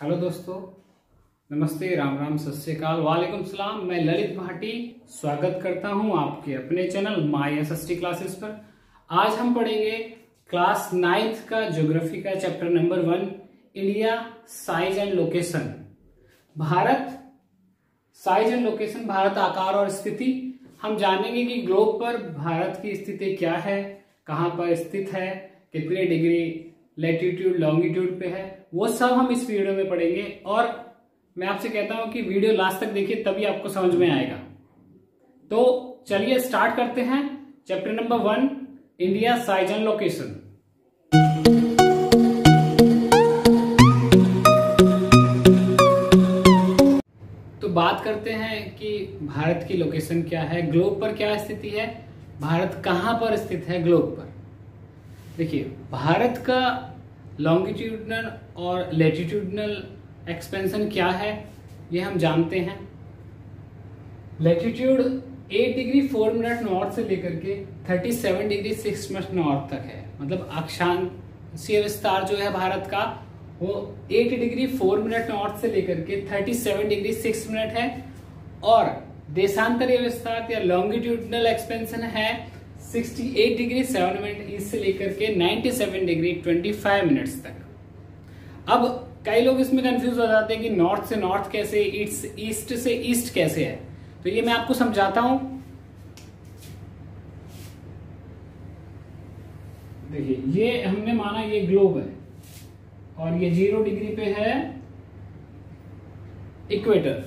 Hello दोस्तों, नमस्ते, राम राम, सत श्री अकाल, वालेकुम सलाम। मैं ललित भाटी स्वागत करता हूं आपके अपने चैनल माय एसएसटी क्लासेस पर। आज हम पढ़ेंगे क्लास 9th का ज्योग्राफी का chapter number 1, India size and location. Bharat size and location, Bharat आकार और स्थिति। हम जानेंगे कि ग्लोब पर भारत की स्थिति क्या है, कहां पर स्थित है, कितने डिग्री लैटिट्यूड लॉन्गिट्यूड पे है, वो सब हम इस वीडियो में पढ़ेंगे। और मैं आपसे कहता हूं कि वीडियो लास्ट तक देखिए, तभी आपको समझ में आएगा। तो चलिए स्टार्ट करते हैं chapter number 1, India size and location. तो बात करते हैं कि भारत की लोकेशन क्या है, ग्लोब पर क्या स्थिति है, भारत कहां पर स्थित है ग्लोब पर। देखिए, भारत का लॉन्गिट्यूडनल और लैटिट्यूडनल एक्सपेंशन क्या है, ये हम जानते हैं। लैटिट्यूड 8 डिग्री 4 मिनट नॉर्थ से लेकर के 37 डिग्री 6 मिनट नॉर्थ तक है। मतलब अक्षांशीय विस्तार जो है भारत का, वो 8 डिग्री 4 मिनट नॉर्थ से लेकर के 37 डिग्री 6 मिनट है। और देशांतरीय विस्तार या लॉन्गिट्यूडनल एक्सपेंशन है 68 डिग्री 7 मिनट ईस्ट से लेकर के 97 डिग्री 25 मिनट्स तक। अब कई लोग इसमें कंफ्यूज हो जाते हैं कि नॉर्थ से नॉर्थ कैसे, ईस्ट से ईस्ट कैसे है। तो ये मैं आपको समझाता हूं। देखिए, ये हमने माना ये ग्लोब है और ये 0 डिग्री पे है इक्वेटर।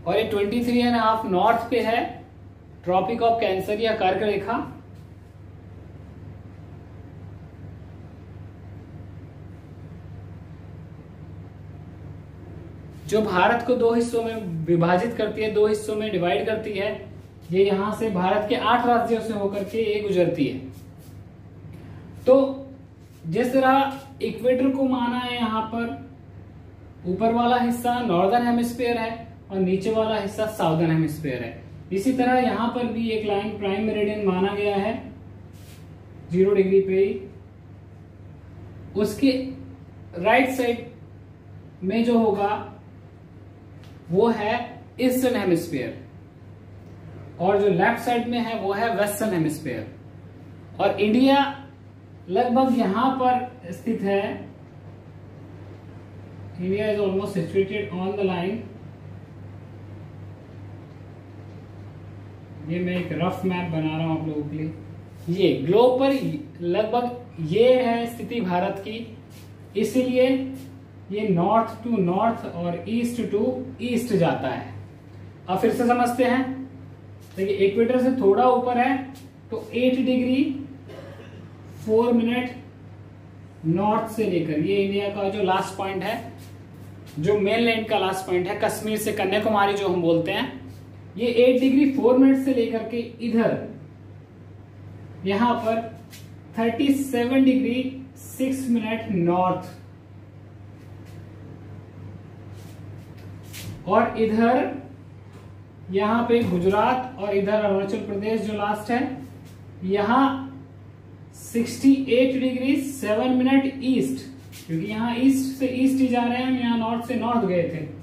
और ये 23.5 नॉर्थ पे है ट्रॉपिक ऑफ कैंसर या कर्क रेखा। जो भारत को 2 हिस्सों में विभाजित करती है, 2 हिस्सों में डिवाइड करती है। ये यहां से भारत के 8 राज्यों से होकर के ये गुजरती है। तो जिस तरह इक्वेटर को माना है, यहां पर ऊपर वाला हिस्सा नॉर्दर्न हेमिस्फीयर है और नीचे वाला हिस्सा साउदर्न हेमिस्फीयर है। इसी तरह यहां पर भी एक लाइन प्राइम मेरिडियन माना गया है 0 डिग्री पे ही। उसके राइट साइड में जो होगा वो है ईस्टर्न हेमिस्फीयर और जो लेफ्ट साइड में है वो है वेस्टर्न हेमिस्फीयर। और इंडिया लगभग यहां पर स्थित है। India is almost situated on the line. ये मैं एक रफ मैप बना रहा हूं आप लोगों के लिए। ये ग्लोब पर लगभग ये है स्थिति भारत की, इसीलिए ये नॉर्थ टू नॉर्थ और ईस्ट टू ईस्ट जाता है। अब फिर से समझते हैं। देखिए, इक्वेटर से थोड़ा ऊपर है तो 8 डिग्री 4 मिनट नॉर्थ से लेकर, ये इंडिया का जो लास्ट पॉइंट है, जो मेन लैंड का लास्ट पॉइंट है, कश्मीर से कन्याकुमारी जो हम बोलते हैं, ये 8 डिग्री 4 मिनट से लेकर के इधर यहां पर 37 डिग्री 6 मिनट नॉर्थ, और इधर यहां पे गुजरात और इधर अरुणाचल प्रदेश जो लास्ट है, यहां 68 डिग्री 7 मिनट ईस्ट, क्योंकि यहां ईस्ट से ईस्ट ही जा रहे हैं, हम यहां नॉर्थ से नॉर्थ गए थे।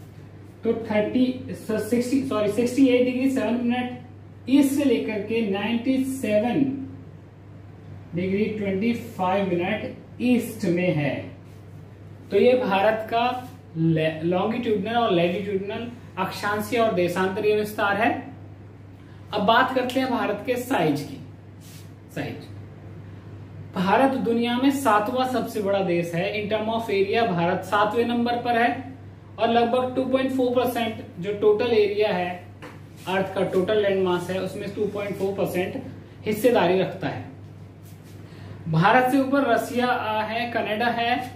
तो 68 डिग्री 7 मिनट ईस्ट से लेकर के 97 डिग्री 25 मिनट ईस्ट में है। तो ये भारत का लॉन्गिट्यूडनल और लैटिट्यूडनल अक्षांशीय और देशांतरीय विस्तार है। अब बात करते हैं भारत के साइज की। साइज, भारत दुनिया में 7वां सबसे बड़ा देश है। In term of area Bharat 7वें नंबर पर है और लगभग 2.4% जो टोटल एरिया है, अर्थ का टोटल लैंड मास है, उसमें 2.4% हिस्सेदारी रखता है। भारत से ऊपर रसिया है, कनाडा है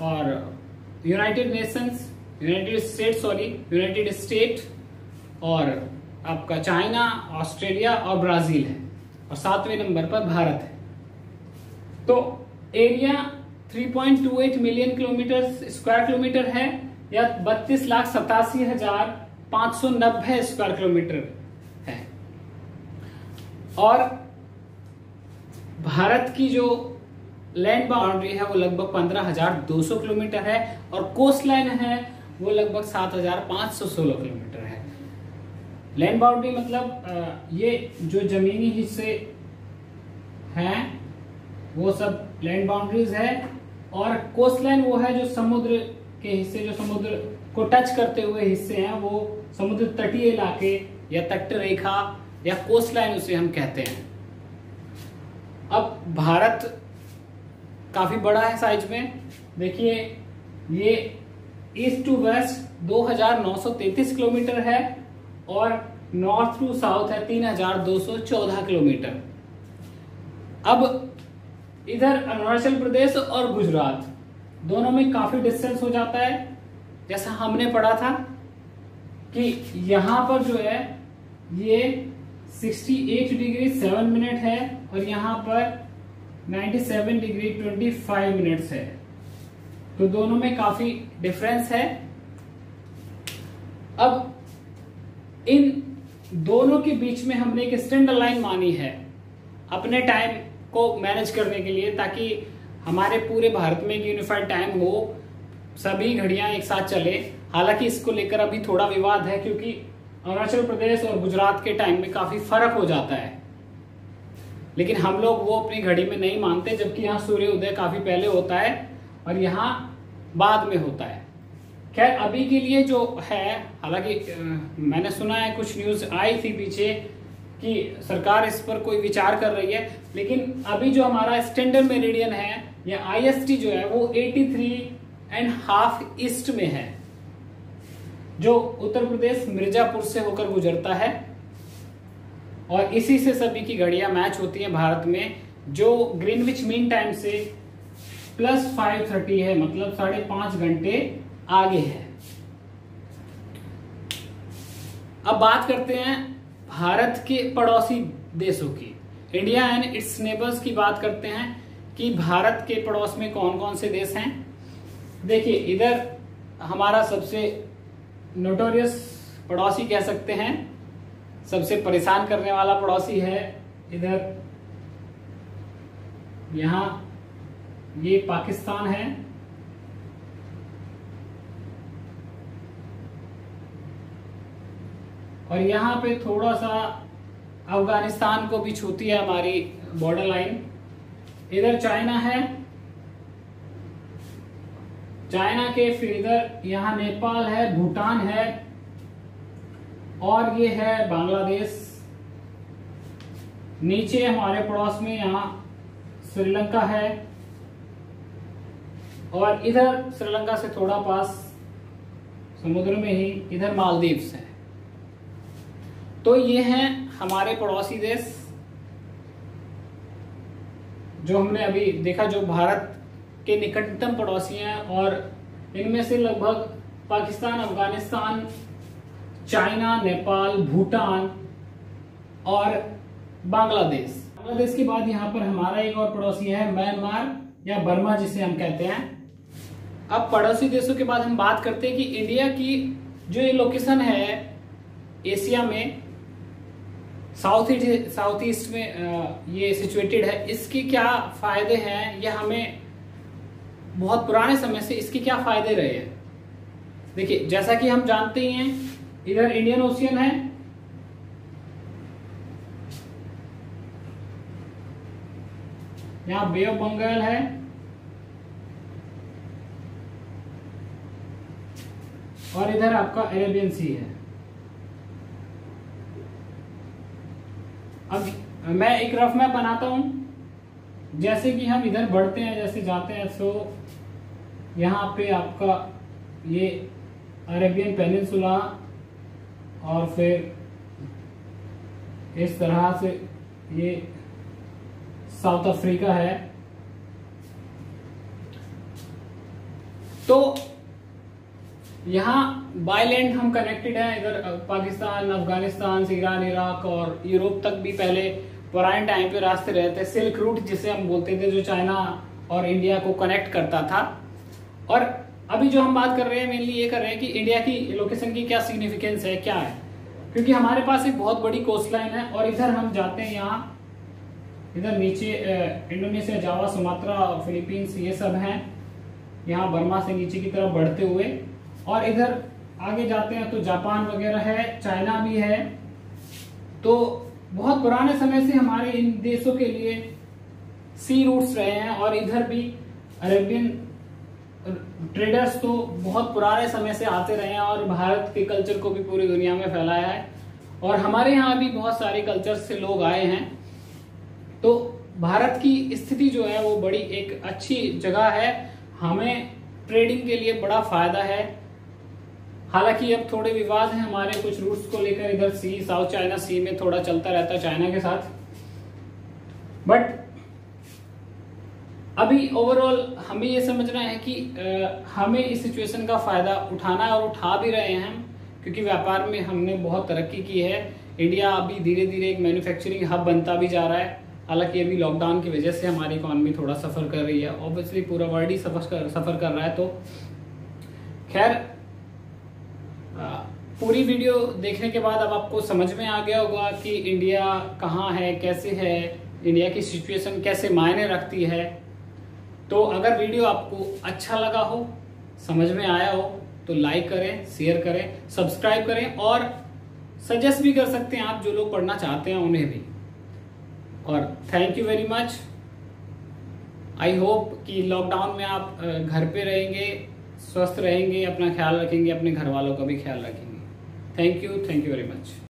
और यूनाइटेड स्टेट और आपका चाइना, ऑस्ट्रेलिया और ब्राजील है, और 7वें नंबर पर भारत है। तो एरिया 3.28 मिलियन स्क्वायर किलोमीटर है। या 32,87,590 स्क्वायर किलोमीटर है। और भारत की जो लैंड बाउंड्री है वो लगभग 15,200 किलोमीटर है और कोस्ट लाइन है वो लगभग 7,516 किलोमीटर है। लैंड बाउंड्री मतलब ये जो जमीनी हिस्से हैं वो सब लैंड बाउंड्रीज है, और कोस्ट लाइन वो है जो समुद्र के हिस्से, जो समुद्र को टच करते हुए हिस्से हैं, वो समुद्र तटीय इलाके या तट रेखा या कोस्ट लाइन उसे हम कहते हैं। अब भारत काफी बड़ा है साइज में। देखिए ये ईस्ट टू वेस्ट 2,933 किलोमीटर है और नॉर्थ टू साउथ है 3,214 किलोमीटर। अब इधर अरुणाचल प्रदेश और गुजरात दोनों में काफी डिस्टेंस हो जाता है। जैसा हमने पढ़ा था कि यहां पर जो है ये 68 डिग्री 7 मिनट है और यहां पर 97 डिग्री 25 मिनट्स है, तो दोनों में काफी डिफरेंस है। अब इन दोनों के बीच में हमने एक स्टैंडर्ड लाइन मानी है अपने टाइम को मैनेज करने के लिए, ताकि हमारे पूरे भारत में एक यूनिफाइड टाइम हो, सभी घड़ियां एक साथ चले। हालांकि इसको लेकर अभी थोड़ा विवाद है क्योंकि अरुणाचल प्रदेश और गुजरात के टाइम में काफी फर्क हो जाता है, लेकिन हम लोग वो अपनी घड़ी में नहीं मानते, जबकि यहाँ सूर्योदय काफी पहले होता है और यहाँ बाद में होता है। खैर अभी के लिए जो है, हालांकि मैंने सुना है कुछ न्यूज आई थी पीछे कि सरकार इस पर कोई विचार कर रही है, लेकिन अभी जो हमारा स्टैंडर्ड मेरिडियन है या IST जो है वो 83.5 ईस्ट में है, जो उत्तर प्रदेश मिर्जापुर से होकर गुजरता है और इसी से सभी की घड़ियां मैच होती हैं भारत में, जो ग्रीनविच मीन टाइम से +5:30 है, मतलब 5.5 घंटे आगे है। अब बात करते हैं भारत के पड़ोसी देशों की, इंडिया एंड इट्स नेबर्स की बात करते हैं कि भारत के पड़ोस में कौन कौन से देश हैं। देखिए इधर हमारा सबसे नोटोरियस पड़ोसी कह सकते हैं, सबसे परेशान करने वाला पड़ोसी है इधर, यहां ये पाकिस्तान है और यहां पे थोड़ा सा अफगानिस्तान को भी छूती है हमारी बॉर्डर लाइन। इधर चाइना है, चाइना के फिर इधर यहाँ नेपाल है, भूटान है और ये है बांग्लादेश। नीचे हमारे पड़ोस में यहाँ श्रीलंका है और इधर श्रीलंका से थोड़ा पास समुद्र में ही इधर मालदीव्स है। तो ये हैं हमारे पड़ोसी देश जो हमने अभी देखा, जो भारत के निकटतम पड़ोसी हैं, और इनमें से लगभग पाकिस्तान, अफगानिस्तान, चाइना, नेपाल, भूटान और बांग्लादेश। बांग्लादेश के बाद यहाँ पर हमारा एक और पड़ोसी है म्यांमार या बर्मा जिसे हम कहते हैं। अब पड़ोसी देशों के बाद हम बात करते हैं कि इंडिया की जो ये लोकेशन है एशिया में, साउथ ईस्ट में ये सिचुएटेड है, इसके क्या फायदे हैं या हमें बहुत पुराने समय से इसके क्या फायदे रहे हैं। देखिए जैसा कि हम जानते ही हैं, इधर इंडियन ओशियन है, यहाँ बे ऑफ बंगाल है और इधर आपका अरेबियन सी है। अब मैं एक रफ मैप बनाता हूं। जैसे कि हम इधर बढ़ते हैं, जैसे जाते हैं, तो यहाँ पे आपका ये अरेबियन पेनिनसुला और फिर इस तरह से ये साउथ अफ्रीका है। तो यहाँ बाय लैंड हम कनेक्टेड हैं, इधर पाकिस्तान, अफगानिस्तान से ईरान, इराक और यूरोप तक भी पहले पुराने टाइम पे रास्ते रहे थे। सिल्क रूट जिसे हम बोलते थे, जो चाइना और इंडिया को कनेक्ट करता था। और अभी जो हम बात कर रहे हैं मेनली ये कर रहे हैं कि इंडिया की लोकेशन की क्या सिग्निफिकेंस है, क्या है, क्योंकि हमारे पास एक बहुत बड़ी कोस्ट लाइन है और इधर हम जाते हैं, यहाँ इधर नीचे इंडोनेशिया, जावा, सुमात्रा, फिलीपींस ये सब हैं, यहाँ बर्मा से नीचे की तरफ बढ़ते हुए, और इधर आगे जाते हैं तो जापान वगैरह है, चाइना भी है। तो बहुत पुराने समय से हमारे इन देशों के लिए सी रूट्स रहे हैं, और इधर भी अरेबियन ट्रेडर्स तो बहुत पुराने समय से आते रहे हैं और भारत के कल्चर को भी पूरी दुनिया में फैलाया है, और हमारे यहाँ भी बहुत सारे कल्चर से लोग आए हैं। तो भारत की स्थिति जो है वो बड़ी एक अच्छी जगह है, हमें ट्रेडिंग के लिए बड़ा फायदा है। हालांकि अब थोड़े विवाद हैं हमारे कुछ रूट्स को लेकर, इधर सी, साउथ चाइना सी में थोड़ा चलता रहता है चाइना के साथ, बट अभी ओवरऑल हमें ये समझना है कि हमें इस सिचुएशन का फायदा उठाना है, और उठा भी रहे हैं हम, क्योंकि व्यापार में हमने बहुत तरक्की की है। इंडिया अभी धीरे धीरे एक मैन्युफैक्चरिंग हब बनता भी जा रहा है। हालांकि अभी लॉकडाउन की वजह से हमारी इकोनॉमी थोड़ा सफर कर रही है, ऑब्वियसली पूरा वर्ल्ड ही सफर कर रहा है। तो खैर, पूरी वीडियो देखने के बाद अब आपको समझ में आ गया होगा कि इंडिया कहाँ है, कैसे है, इंडिया की सिचुएशन कैसे मायने रखती है। तो अगर वीडियो आपको अच्छा लगा हो, समझ में आया हो, तो लाइक करें, शेयर करें, सब्सक्राइब करें, और सजेस्ट भी कर सकते हैं आप, जो लोग पढ़ना चाहते हैं उन्हें भी। और thank you very much. I hope कि लॉकडाउन में आप घर पे रहेंगे, स्वस्थ रहेंगे, अपना ख्याल रखेंगे, अपने घर वालों का भी ख्याल रखेंगे। Thank you very much.